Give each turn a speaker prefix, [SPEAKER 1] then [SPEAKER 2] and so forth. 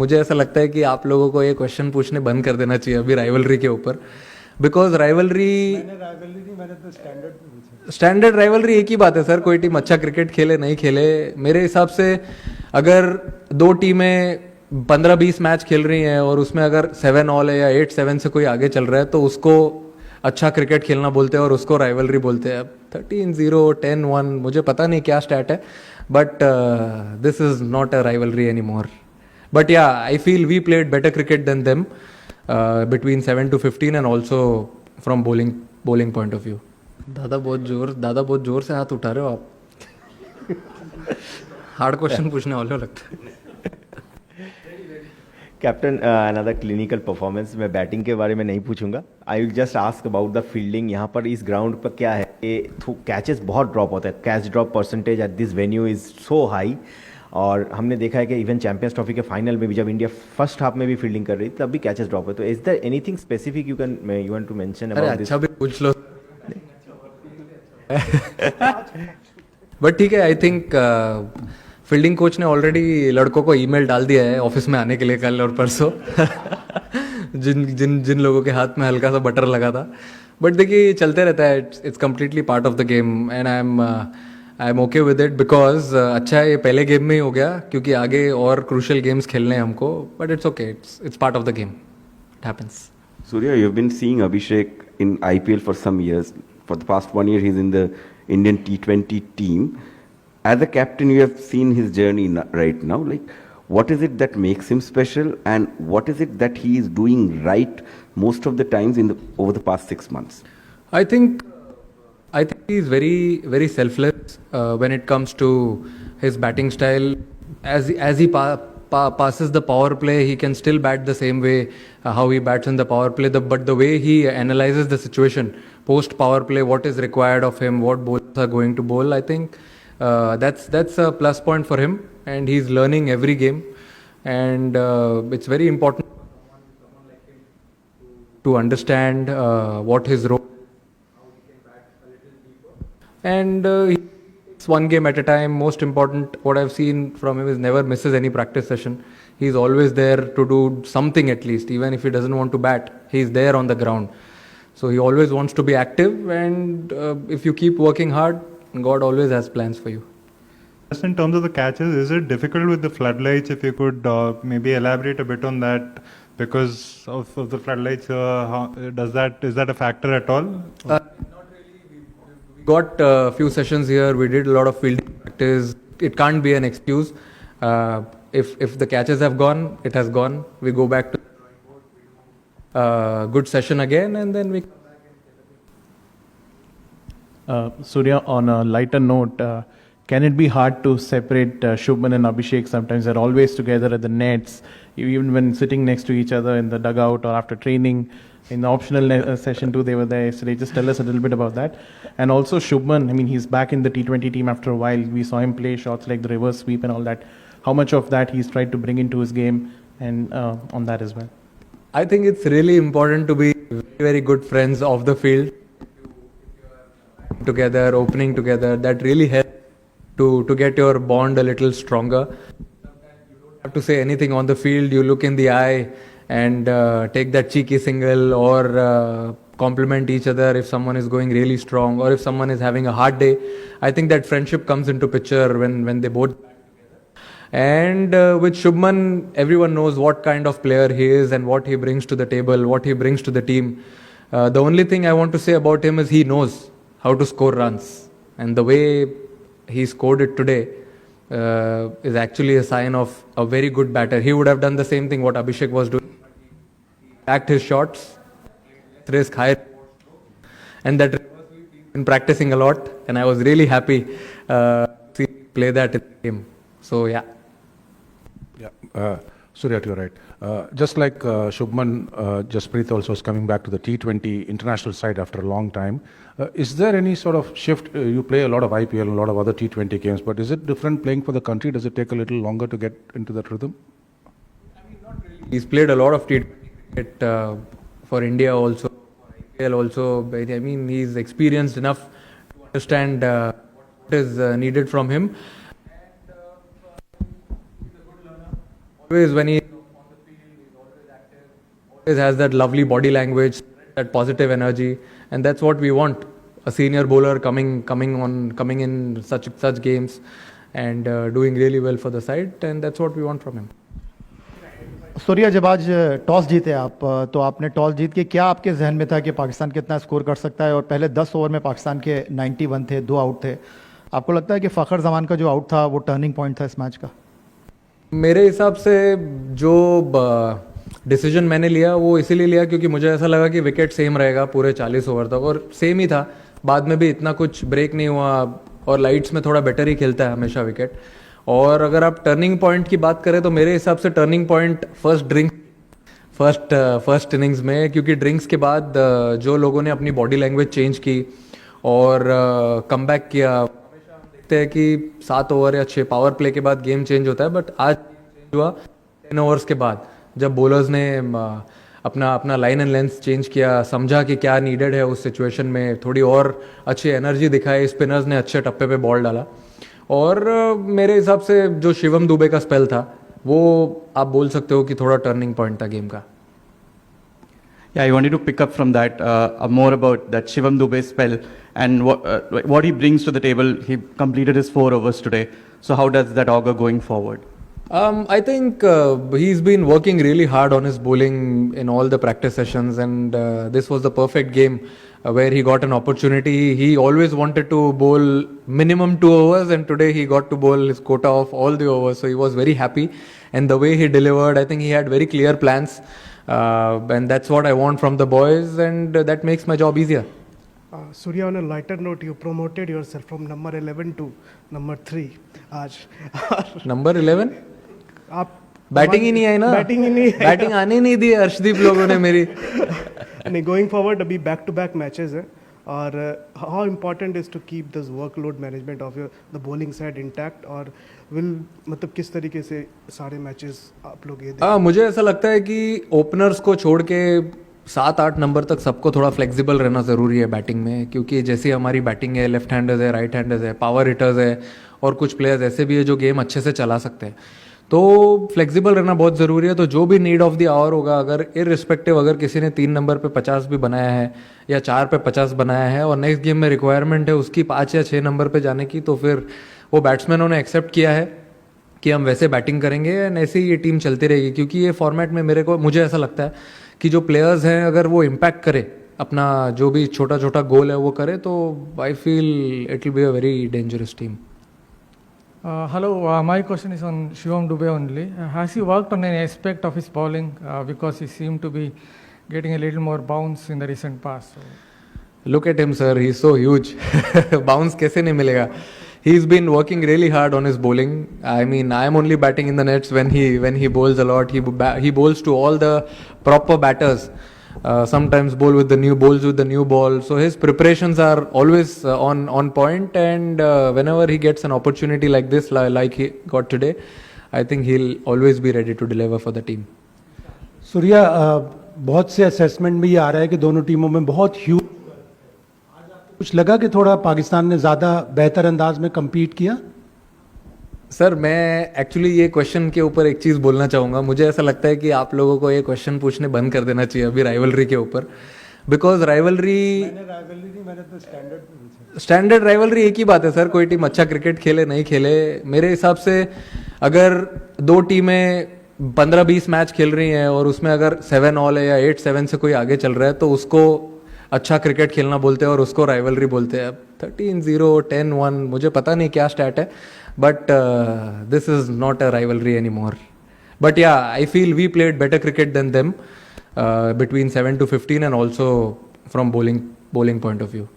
[SPEAKER 1] मुझे ऐसा लगता है कि आप लोगों को ये क्वेश्चन पूछने बंद कर देना चाहिए अभी राइवलरी के ऊपर, बिकॉज राइवलरी स्टैंडर्ड राइवलरी एक ही बात है सर, कोई टीम अच्छा क्रिकेट खेले नहीं खेले, मेरे हिसाब से अगर दो टीमें 15-20 मैच खेल रही हैं और उसमें अगर 7-all है या 8-7 से कोई आगे चल रहा है तो उसको अच्छा क्रिकेट खेलना बोलते हैं और उसको राइवलरी बोलते हैं. अब 13-0, 10-1, मुझे पता नहीं क्या स्टैट है, but this is not a rivalry any more. But yeah I feel we played better cricket than them between 7 to 15 and also from bowling point of view. दादा बहुत जोर से हाथ उठा रहे हो आप. हार्ड क्वेश्चन पूछने वाले हो लगता है.
[SPEAKER 2] Captain another clinical performance. मैं बैटिंग के बारे में नहीं पूछूंगा. I will just ask about the fielding. यहाँ पर इस ग्राउंड पर क्या है कि कैचेस बहुत ड्रॉप होता है. Catch drop percentage at this venue is so high. और हमने देखा है कि इवन चैंपियंस ट्रॉफी के फाइनल में भी जब इंडिया फर्स्ट हाफ में भी फील्डिंग कर रही थी तब भी कैचेस ड्रॉप है. तो is there anything specific you want to mention about this?
[SPEAKER 1] अच्छा भी पूछ लो. बट ठीक है, आई थिंक फील्डिंग कोच ने ऑलरेडी लड़कों को ईमेल डाल दिया है ऑफिस में आने के लिए कल और परसों. जिन जिन जिन लोगों के हाथ में हल्का सा बटर लगा था. बट देखिए चलते रहता है, it's completely part of the game and I am okay with it because अच्छा है ये पहले गेम में ही हो गया क्योंकि आगे और क्रूशियल गेम्स खेलने हैं हमको. But it's okay, it's part of the game, it happens.
[SPEAKER 3] Surya, you've been seeing Abhishek in IPL for some years. For the past 1 year, he's in the Indian T20 team. As a captain, you have seen his journey right now. Like, what is it that makes him special, and what is it that he is doing right most of the times over the past 6 months?
[SPEAKER 1] I think he's very very selfless when it comes to his batting style. As he passes the power play, he can still bat the same way how he bats in the power play. But the way he analyzes the situation post power play, what is required of him, what bowlers are going to bowl, I think that's a plus point for him, and he's learning every game. And it's very important to understand what his role, and it's one game at a time. Most important, what I've seen from him is never misses any practice session. He's always there to do something at least, even if he doesn't want to bat, he's there on the ground. So he always wants to be active, and if you keep working hard, God always has plans for you.
[SPEAKER 4] Just in terms of the catches, is it difficult with the floodlights? If you could maybe elaborate a bit on that, because of the floodlights, is that a factor at all?
[SPEAKER 1] Got a few sessions here. We did a lot of fielding practice. It can't be an excuse. If the catches have gone, it has gone. We go back to good session again, and then we.
[SPEAKER 5] Surya, on a lighter note, can it be hard to separate Shubman and Abhishek? Sometimes they're always together at the nets, even when sitting next to each other in the dugout or after training. In the optional session too, they were there yesterday. Just tell us a little bit about that. And also Shubman, I mean, he's back in the T20 team after a while. We saw him play shots like the reverse sweep and all that. How much of that he's tried to bring into his game, and on that as well?
[SPEAKER 1] I think it's really important to be very, very good friends off the field. Together, opening together, that really helps to get your bond a little stronger. You don't have to say anything on the field. You look in the eye and take that cheeky single, or compliment each other if someone is going really strong, or if someone is having a hard day. I think that friendship comes into picture when they both. And with Shubman, everyone knows what kind of player he is and what he brings to the table, what he brings to the team. The only thing I want to say about him is he knows how to score runs, and the way he scored it today is actually a sign of a very good batter. He would have done the same thing what Abhishek was doing. Act his shots, risk high, and that in practicing a lot, and I was really happy to see him play that in the game. So yeah.
[SPEAKER 6] Surya, you're right. Just like Shubman, Jasprit also is coming back to the T20 international side after a long time. Is there any sort of shift? You play a lot of IPL and a lot of other T20 games, but is it different playing for the country? Does it take a little longer to get into that rhythm?
[SPEAKER 1] I mean, not really. He's played a lot of T20 cricket for India also, for IPL also. I mean, he's experienced enough to understand what is needed from him. And always when he He has that lovely body language, that positive energy, and that's what we want. A senior bowler coming in such games and doing really well for the side, and that's what we want from him.
[SPEAKER 7] Surya, जब आज toss जीते आप, तो आपने toss जीत के क्या आपके जहन में था कि पाकिस्तान कितना स्कोर कर सकता है? और पहले 10 ओवर में पाकिस्तान के 91 थे, 2 आउट थे. आपको लगता है कि फ़खर जमान का जो आउट था वो टर्निंग पॉइंट था इस मैच का?
[SPEAKER 1] मेरे हिसाब से जो डिसीजन मैंने लिया वो इसीलिए लिया क्योंकि मुझे ऐसा लगा कि विकेट सेम रहेगा पूरे 40 ओवर तक, और सेम ही था. बाद में भी इतना कुछ ब्रेक नहीं हुआ, और लाइट्स में थोड़ा बेटर ही खेलता है हमेशा विकेट. और अगर आप टर्निंग पॉइंट की बात करें तो मेरे हिसाब से टर्निंग पॉइंट फर्स्ट इनिंग्स में, क्योंकि ड्रिंक्स के बाद जो लोगों ने अपनी बॉडी लैंग्वेज चेंज की और कमबैक किया. हमेशा हम देखते हैं कि 7 ओवर या 6 पावर प्ले के बाद गेम चेंज होता है, बट आज चेंज हुआ 10 ओवर्स के बाद, जब बॉलर्स ने अपना लाइन एंड लेंथ चेंज किया, समझा कि क्या नीडेड है उस सिचुएशन में, थोड़ी और अच्छी एनर्जी दिखाई, स्पिनर्स ने अच्छे टप्पे पे बॉल डाला. और मेरे हिसाब से जो शिवम दुबे का स्पेल था वो आप बोल सकते हो कि थोड़ा टर्निंग पॉइंट था गेम का.
[SPEAKER 8] Yeah, I wanted to pick up from that more about that Shivam Dube spell and what he brings to the table. He completed his 4 overs today. So how does that augur going forward?
[SPEAKER 1] I think he's been working really hard on his bowling in all the practice sessions, and this was the perfect game where he got an opportunity. He always wanted to bowl minimum 2 overs, and today he got to bowl his quota of all the overs. So he was very happy, and the way he delivered, I think he had very clear plans, and that's what I want from the boys, and that makes my job easier.
[SPEAKER 9] Surya, on a lighter note, you promoted yourself from number 11 to number 3 आज.
[SPEAKER 1] Number 11?
[SPEAKER 9] आप
[SPEAKER 1] batting ही नहीं आई ना,
[SPEAKER 9] batting ही नहीं,
[SPEAKER 1] batting आने नहीं दी अर्शदीप लोगों ने मेरी.
[SPEAKER 9] नहीं, गोइंग फॉरवर्ड अभी बैक टू बैक मैचेस हैं, और how important is to keep this workload management of your the bowling side intact, और विल मतलब किस तरीके से सारे मैचेस आप लोग ये
[SPEAKER 1] मुझे ऐसा लगता है कि ओपनर्स को छोड़ के 7-8 नंबर तक सबको थोड़ा फ्लेक्सिबल रहना ज़रूरी है बैटिंग में, क्योंकि जैसे हमारी बैटिंग है, लेफ्ट हैंडर्स है, राइट हैंडर्स है, पावर हिटर्स है, और कुछ प्लेयर्स ऐसे भी है जो गेम अच्छे से चला सकते हैं. तो फ्लेक्सिबल रहना बहुत ज़रूरी है. तो जो भी नीड ऑफ द आवर होगा, अगर इररिस्पेक्टिव अगर किसी ने 3 नंबर पे 50 भी बनाया है या 4 पे 50 बनाया है और नेक्स्ट गेम में रिक्वायरमेंट है उसकी 5 या 6 नंबर पे जाने की, तो फिर वो बैट्समैनों ने एक्सेप्ट किया है कि हम वैसे बैटिंग करेंगे, एंड ऐसे ही ये टीम चलती रहेगी. क्योंकि ये फॉर्मेट में मुझे ऐसा लगता है कि जो प्लेयर्स हैं अगर वो इम्पैक्ट करे, अपना जो भी छोटा छोटा गोल है वो करे, तो I feel it will be a very dangerous team.
[SPEAKER 10] Hello, my question is on Shivam Dube only. Has he worked on any aspect of his bowling because he seemed to be getting a little more bounce in the recent past? So.
[SPEAKER 1] Look at him, sir. He's so huge. Bounce कैसे नहीं मिलेगा? He's been working really hard on his bowling. I mean, I am only batting in the nets when he bowls a lot. He bowls to all the proper batters. Sometimes bowls with the new ball. So his preparations are always on point, and whenever he gets an opportunity like this, like he got today, I think he'll always be ready to deliver for the team.
[SPEAKER 6] Surya, बहुत से assessment में ये आ रहा है कि दोनों टीमों में बहुत ह्यूज, कुछ लगा कि थोड़ा पाकिस्तान ने ज़्यादा बेहतर अंदाज में कम्पीट किया?
[SPEAKER 1] सर, मैं एक्चुअली ये क्वेश्चन के ऊपर एक चीज़ बोलना चाहूँगा. मुझे ऐसा लगता है कि आप लोगों को ये क्वेश्चन पूछने बंद कर देना चाहिए अभी राइवलरी के ऊपर, बिकॉज राइवलरी स्टैंडर्ड राइवलरी एक ही बात है सर. कोई टीम अच्छा क्रिकेट खेले नहीं खेले, मेरे हिसाब से अगर 2 टीमें 15-20 मैच खेल रही हैं और उसमें अगर 7 ऑल है या 8-7 से कोई आगे चल रहा है, तो उसको अच्छा क्रिकेट खेलना बोलते हैं और उसको राइवलरी बोलते हैं. 13-0, 10-1, मुझे पता नहीं क्या स्टैट है, but this is not a rivalry anymore. But yeah, I feel we played better cricket than them between 7 to 15, and also from bowling point of view.